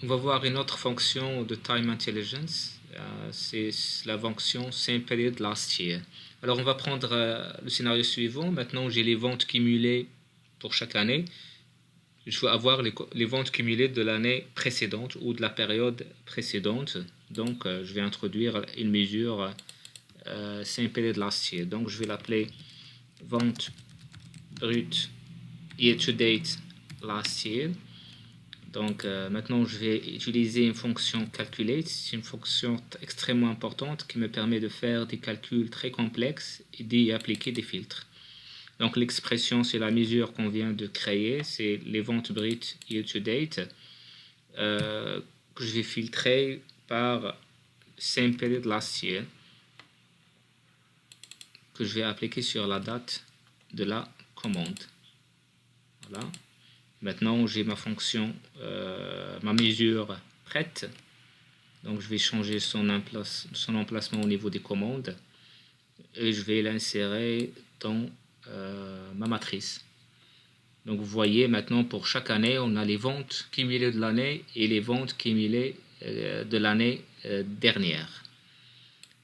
On va voir une autre fonction de Time Intelligence. C'est la fonction Same Period Last Year. Alors, on va prendre le scénario suivant. Maintenant, j'ai les ventes cumulées pour chaque année. Je veux avoir les ventes cumulées de l'année précédente ou de la période précédente. Donc, je vais introduire une mesure Same Period Last Year. Donc, je vais l'appeler vente brute year to date last year. Donc maintenant, je vais utiliser une fonction calculate. C'est une fonction extrêmement importante qui me permet de faire des calculs très complexes et d'y appliquer des filtres. Donc l'expression, c'est la mesure qu'on vient de créer, c'est les ventes brutes year to date que je vais filtrer par same period last year que je vais appliquer sur la date de la commande. Voilà. Maintenant, j'ai ma fonction, ma mesure prête. Donc, je vais changer son emplacement au niveau des commandes et je vais l'insérer dans ma matrice. Donc, vous voyez maintenant, pour chaque année, on a les ventes cumulées de l'année et les ventes cumulées de l'année dernière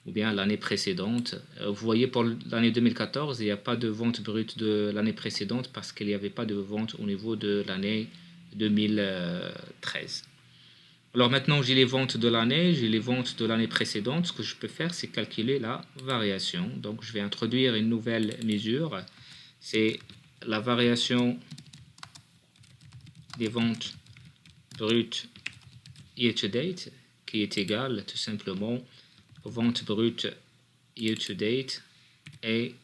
ou bien l'année précédente. Vous voyez, pour l'année 2014, il n'y a pas de vente brute de l'année précédente parce qu'il n'y avait pas de vente au niveau de l'année 2013. Alors maintenant, j'ai les ventes de l'année, j'ai les ventes de l'année précédente. Ce que je peux faire, c'est calculer la variation. Donc, je vais introduire une nouvelle mesure. C'est la variation des ventes brutes year to date, qui est égale tout simplement aux ventes brutes year to date et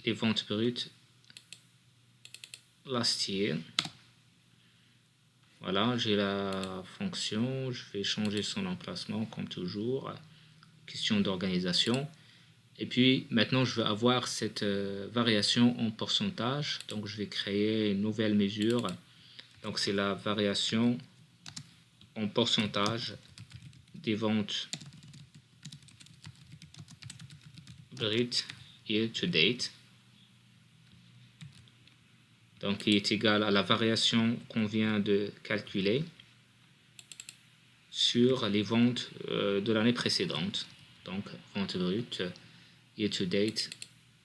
les ventes brutes last year. Voilà, j'ai la fonction, je vais changer son emplacement comme toujours, question d'organisation. Et puis maintenant, je veux avoir cette variation en pourcentage, donc je vais créer une nouvelle mesure. Donc c'est la variation en pourcentage des ventes brutes year to date. Donc qui est égal à la variation qu'on vient de calculer sur les ventes de l'année précédente. Donc vente brute year to date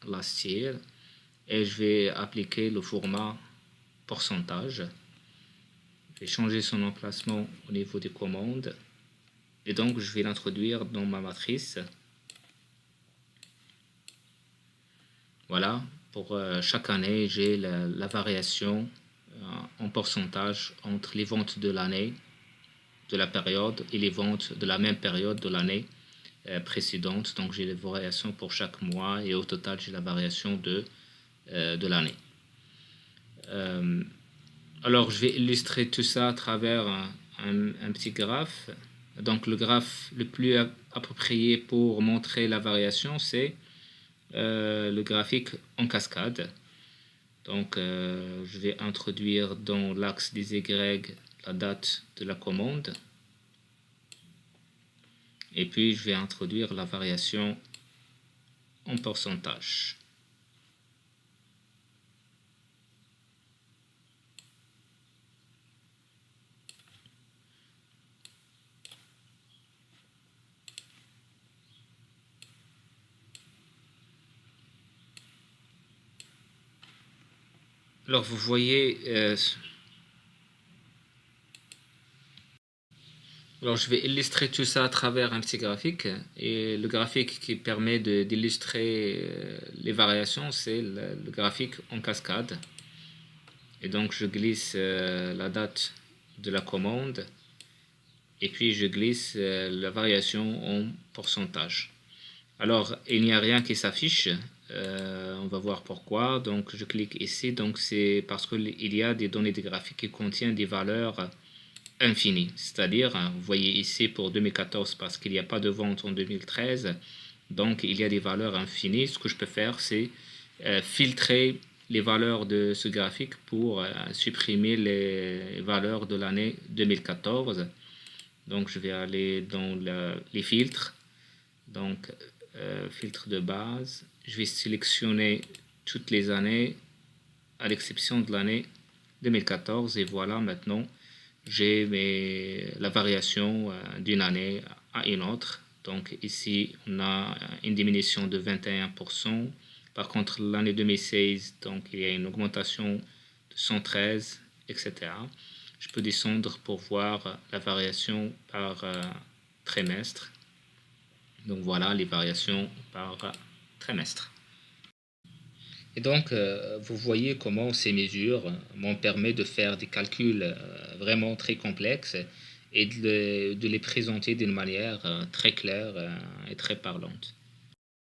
last year. Et je vais appliquer le format pourcentage. Je vais changer son emplacement au niveau des commandes. Et donc je vais l'introduire dans ma matrice. Voilà. Pour chaque année, j'ai la variation en pourcentage entre les ventes de l'année, de la période, et les ventes de la même période de l'année précédente. Donc j'ai les variations pour chaque mois et au total, j'ai la variation de l'année. Alors je vais illustrer tout ça à travers un petit graphe. Donc le graphe le plus approprié pour montrer la variation, c'est le graphique en cascade. Donc je vais introduire dans l'axe des Y la date de la commande et puis je vais introduire la variation en pourcentage. Alors vous voyez, alors je vais illustrer tout ça à travers un petit graphique et le graphique qui permet d'illustrer les variations, c'est le graphique en cascade. Et donc je glisse la date de la commande et puis je glisse la variation en pourcentage. Alors il n'y a rien qui s'affiche. On va voir pourquoi. Donc je clique ici. Donc c'est parce qu'il y a des données de graphique qui contiennent des valeurs infinies. C'est-à-dire, vous voyez ici pour 2014 parce qu'il n'y a pas de vente en 2013. Donc il y a des valeurs infinies. Ce que je peux faire, c'est filtrer les valeurs de ce graphique pour supprimer les valeurs de l'année 2014. Donc je vais aller dans les filtres. Donc filtre de base. Je vais sélectionner toutes les années à l'exception de l'année 2014 et voilà, maintenant j'ai la variation d'une année à une autre. Donc ici, on a une diminution de 21%. Par contre, l'année 2016, donc, il y a une augmentation de 113, etc. Je peux descendre pour voir la variation par trimestre. Donc voilà les variations par trimestre. Et donc, vous voyez comment ces mesures m'ont permis de faire des calculs vraiment très complexes et de les présenter d'une manière très claire et très parlante.